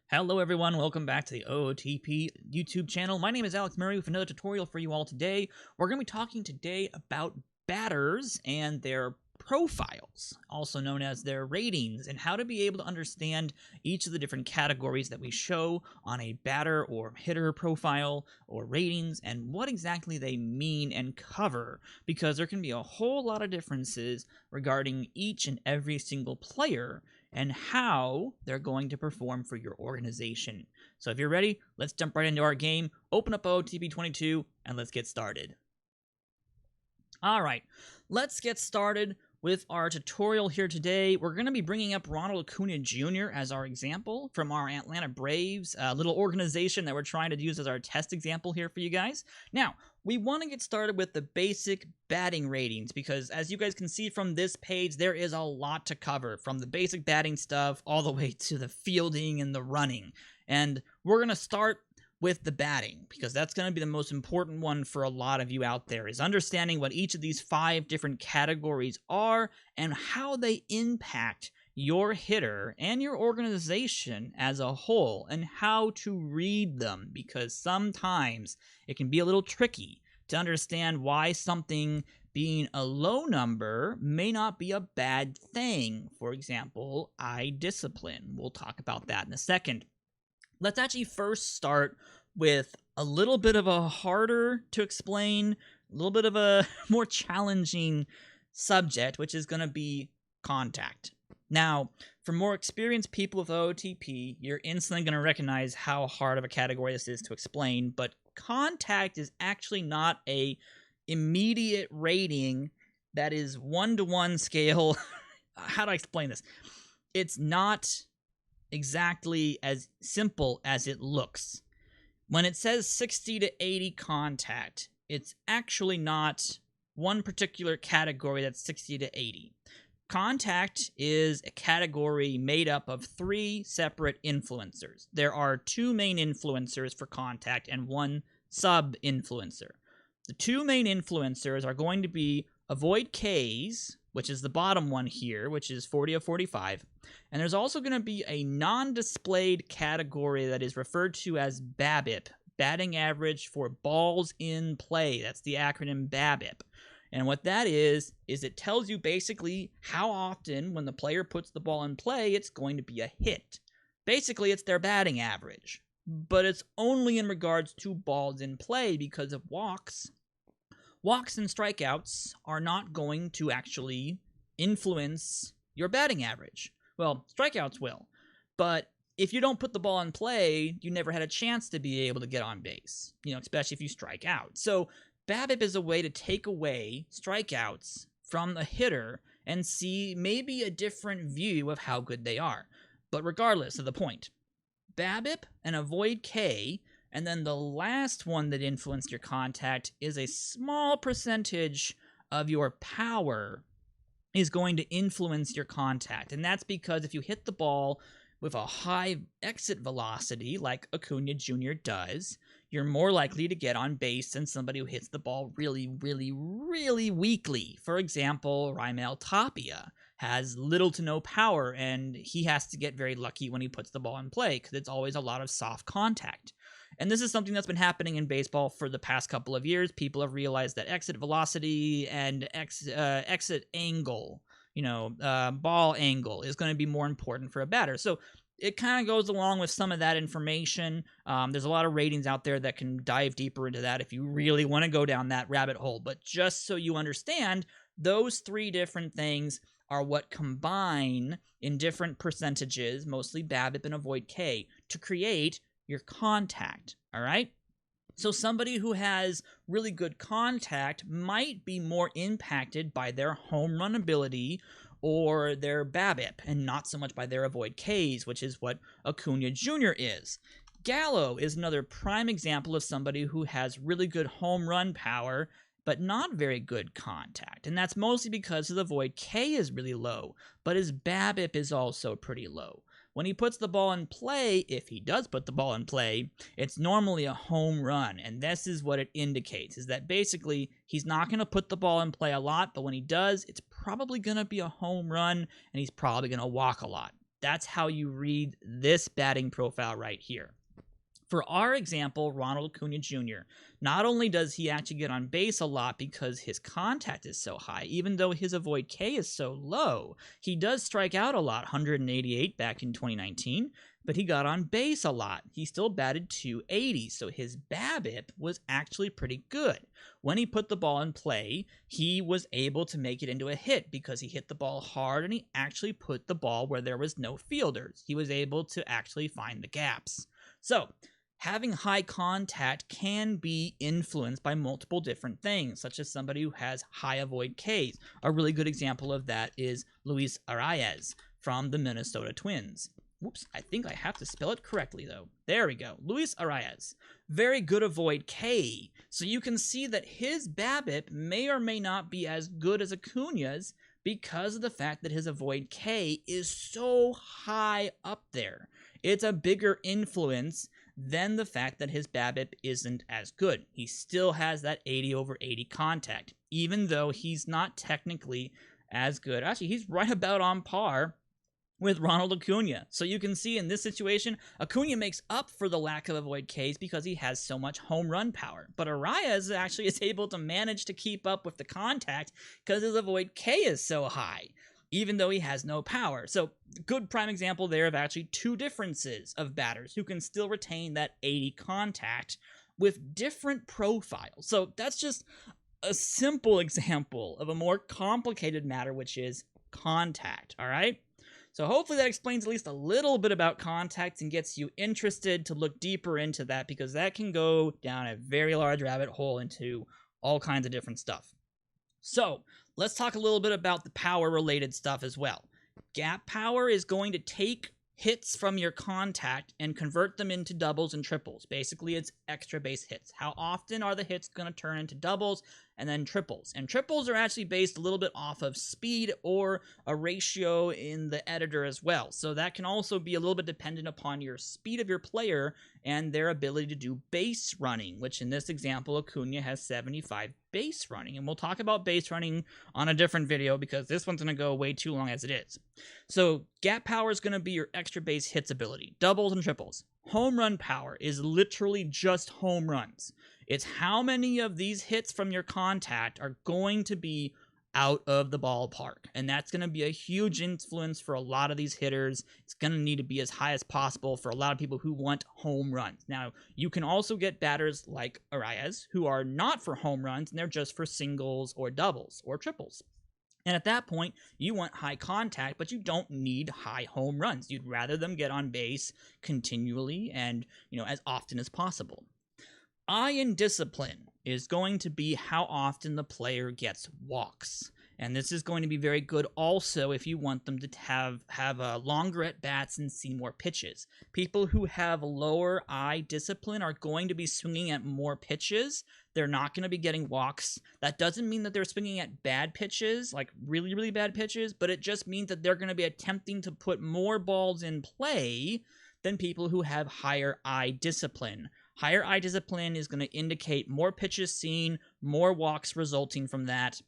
Hello everyone, welcome back to the OOTP YouTube channel. My name is Alex Murray with another tutorial for you all today. We're going to be talking today about batters and their profiles, also known as their ratings, and how to be able to understand each of the different categories that we show on a batter or hitter profile or ratings and what exactly they mean and cover, because there can be a whole lot of differences regarding each and every single player and how they're going to perform for your organization. So if you're ready, let's jump right into our game, open up OOTP 22, and let's get started. Alright, let's get started with our tutorial here today. We're going to be bringing up Ronald Acuna Jr. as our example from our Atlanta Braves, a little organization that we're trying to use as our test example here for you guys. Now, we want to get started with the basic batting ratings because, as you guys can see from this page, there is a lot to cover, from the basic batting stuff all the way to the fielding and the running. And we're going to start with the batting, because that's going to be the most important one for a lot of you out there, is understanding what each of these 5 different categories are and how they impact your hitter and your organization as a whole, and how to read them, because sometimes it can be a little tricky to understand why something being a low number may not be a bad thing. For example, eye discipline. We'll talk about that in a second. Let's actually first start with a little bit of a harder to explain, a little bit of a more challenging subject, which is going to be contact. Now, for more experienced people with OOTP, you're instantly going to recognize how hard of a category this is to explain, but contact is actually not a immediate rating that is one-to-one scale. How do I explain this? It's not exactly as simple as it looks. When it says 60 to 80 contact, it's actually not one particular category that's 60 to 80. Contact is a category made up of 3 separate influencers. There are 2 main influencers for contact and 1 sub-influencer. The 2 main influencers are going to be avoid Ks, which is the bottom one here, which is 40 of 45. And there's also going to be a non-displayed category that is referred to as BABIP, batting average for balls in play. That's the acronym BABIP. And what that is it tells you basically how often when the player puts the ball in play, it's going to be a hit. Basically, it's their batting average. But it's only in regards to balls in play, because of walks. Walks and strikeouts are not going to actually influence your batting average. Well, strikeouts will, but if you don't put the ball in play, you never had a chance to be able to get on base, especially if you strike out. So BABIP is a way to take away strikeouts from the hitter and see maybe a different view of how good they are. But regardless of the point, BABIP and avoid K, and then the last one that influenced your contact is a small percentage of your power is going to influence your contact. And that's because if you hit the ball with a high exit velocity, like Acuna Jr. does, you're more likely to get on base than somebody who hits the ball really, really, really weakly. For example, Raimel Tapia has little to no power, and he has to get very lucky when he puts the ball in play, because it's always a lot of soft contact. And this is something that's been happening in baseball for the past couple of years. People have realized that exit velocity and exit angle, ball angle, is going to be more important for a batter. So it kind of goes along with some of that information. There's a lot of ratings out there that can dive deeper into that if you really want to go down that rabbit hole. But just so you understand, those 3 different things are what combine in different percentages, mostly BABIP and avoid K, to create your contact. All right? So somebody who has really good contact might be more impacted by their home run ability or their BABIP, and not so much by their avoid Ks, which is what Acuna Jr. is. Gallo is another prime example of somebody who has really good home run power, but not very good contact. And that's mostly because his avoid K is really low, but his BABIP is also pretty low. When he puts the ball in play, if he does put the ball in play, it's normally a home run. And this is what it indicates, is that basically he's not going to put the ball in play a lot, but when he does, it's probably going to be a home run, and he's probably going to walk a lot. That's how you read this batting profile right here. For our example, Ronald Acuna Jr., not only does he actually get on base a lot because his contact is so high, even though his avoid K is so low, he does strike out a lot, 188 back in 2019, but he got on base a lot. He still batted .280, so his BABIP was actually pretty good. When he put the ball in play, he was able to make it into a hit because he hit the ball hard and he actually put the ball where there was no fielders. He was able to actually find the gaps. So, having high contact can be influenced by multiple different things, such as somebody who has high avoid Ks. A really good example of that is Luis Arias from the Minnesota Twins. Whoops, I think I have to spell it correctly, though. There we go. Luis Arias. Very good avoid K. So you can see that his BABIP may or may not be as good as Acuna's because of the fact that his avoid K is so high up there. It's a bigger influence than the fact that his BABIP isn't as good. He still has that 80/80 contact, even though he's not technically as good. Actually, he's right about on par with Ronald Acuna. So you can see in this situation, Acuna makes up for the lack of avoid Ks because he has so much home run power. But Arias actually is able to manage to keep up with the contact because his avoid K is so high, even though he has no power. So, good prime example there of actually two differences of batters who can still retain that 80 contact with different profiles. So, that's just a simple example of a more complicated matter, which is contact, all right? So hopefully that explains at least a little bit about contact and gets you interested to look deeper into that, because that can go down a very large rabbit hole into all kinds of different stuff. So, let's talk a little bit about the power-related stuff as well. Gap power is going to take hits from your contact and convert them into doubles and triples. Basically, it's extra base hits. How often are the hits going to turn into doubles and then triples? And triples are actually based a little bit off of speed or a ratio in the editor as well. So that can also be a little bit dependent upon your speed of your player and their ability to do base running, which in this example, Acuna has 75 base running. And we'll talk about base running on a different video because this one's going to go way too long as it is. So gap power is going to be your extra base hits ability, doubles and triples. Home run power is literally just home runs. It's how many of these hits from your contact are going to be out of the ballpark. And that's going to be a huge influence for a lot of these hitters. It's going to need to be as high as possible for a lot of people who want home runs. Now, you can also get batters like Arias who are not for home runs, and they're just for singles or doubles or triples. And at that point, you want high contact, but you don't need high home runs. You'd rather them get on base continually and, as often as possible. Eye and discipline is going to be how often the player gets walks. And this is going to be very good also if you want them to have longer at-bats and see more pitches. People who have lower eye discipline are going to be swinging at more pitches. They're not going to be getting walks. That doesn't mean that they're swinging at bad pitches, like really, really bad pitches, but it just means that they're going to be attempting to put more balls in play than people who have higher eye discipline. Higher eye discipline is going to indicate more pitches seen, more walks resulting from that.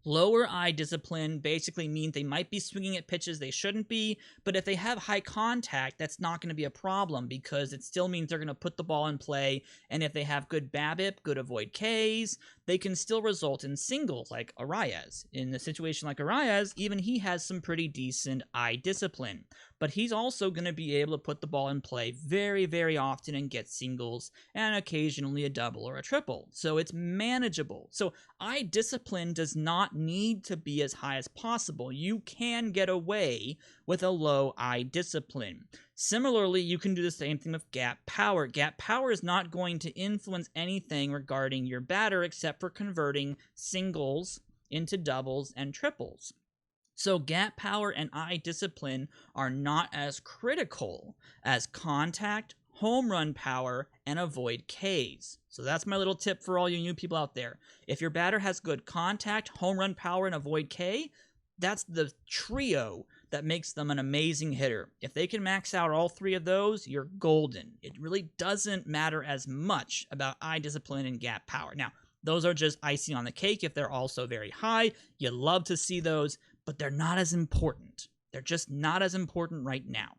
Lower eye discipline basically means they might be swinging at pitches they shouldn't be, but if they have high contact, that's not going to be a problem because it still means they're going to put the ball in play, and if they have good BABIP, good avoid Ks, they can still result in singles like Arias. In a situation like Arias, even he has some pretty decent eye discipline, but he's also going to be able to put the ball in play very, very often and get singles and occasionally a double or a triple, so it's manageable. So eye discipline does not need to be as high as possible. You can get away with a low eye discipline. Similarly, you can do the same thing with gap power. Gap power is not going to influence anything regarding your batter except for converting singles into doubles and triples. So gap power and eye discipline are not as critical as contact, home run power, and avoid Ks. So that's my little tip for all you new people out there. If your batter has good contact, home run power, and avoid K, that's the trio that makes them an amazing hitter. If they can max out all three of those, you're golden. It really doesn't matter as much about eye discipline and gap power. Now, those are just icing on the cake if they're also very high. You love to see those, but they're not as important. They're just not as important right now.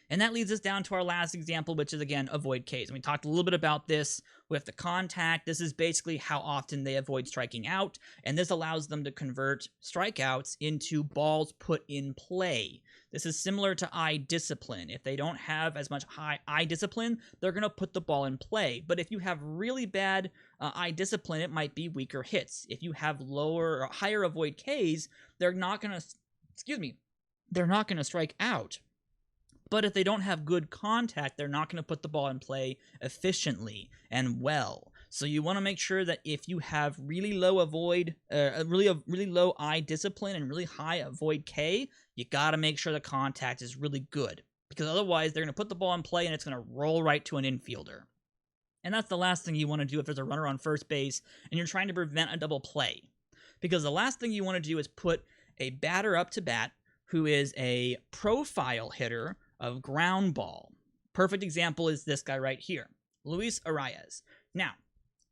And that leads us down to our last example, which is, again, avoid Ks. And we talked a little bit about this with the contact. This is basically how often they avoid striking out, and this allows them to convert strikeouts into balls put in play. This is similar to eye discipline. If they don't have as much high eye discipline, they're going to put the ball in play. But if you have really bad eye discipline, it might be weaker hits. If you have lower or higher avoid Ks, they're not going to, they're not going to strike out. But if they don't have good contact, they're not going to put the ball in play efficiently and well. So you want to make sure that if you have really low really low eye discipline and really high avoid K, you got to make sure the contact is really good. Because otherwise, they're going to put the ball in play and it's going to roll right to an infielder. And that's the last thing you want to do if there's a runner on first base and you're trying to prevent a double play. Because the last thing you want to do is put a batter up to bat who is a profile hitter of ground ball. Perfect example is this guy right here, Luis Arias. Now,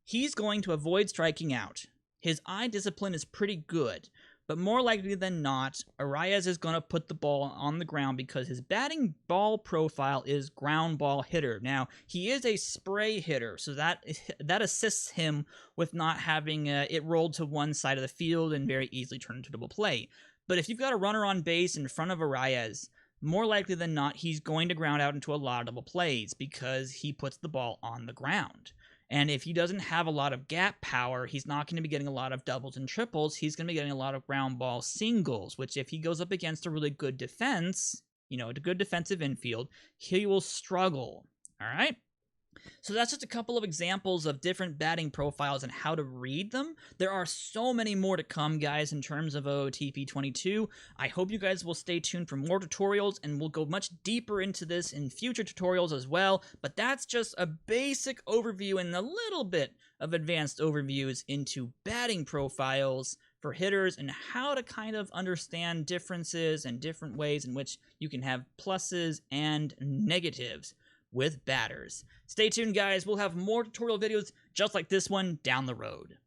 he's going to avoid striking out. His eye discipline is pretty good, but more likely than not, Arias is going to put the ball on the ground because his batting ball profile is ground ball hitter. Now, he is a spray hitter, so that assists him with not having it rolled to one side of the field and very easily turn into double play. But if you've got a runner on base in front of Arias, more likely than not, he's going to ground out into a lot of double plays because he puts the ball on the ground. And if he doesn't have a lot of gap power, he's not going to be getting a lot of doubles and triples. He's going to be getting a lot of ground ball singles, which if he goes up against a really good defense, a good defensive infield, he will struggle. All right? So that's just a couple of examples of different batting profiles and how to read them. There are so many more to come, guys, in terms of OOTP 22. I hope you guys will stay tuned for more tutorials, and we'll go much deeper into this in future tutorials as well. But that's just a basic overview and a little bit of advanced overviews into batting profiles for hitters and how to kind of understand differences and different ways in which you can have pluses and negatives with batters. Stay tuned, guys. We'll have more tutorial videos just like this one down the road.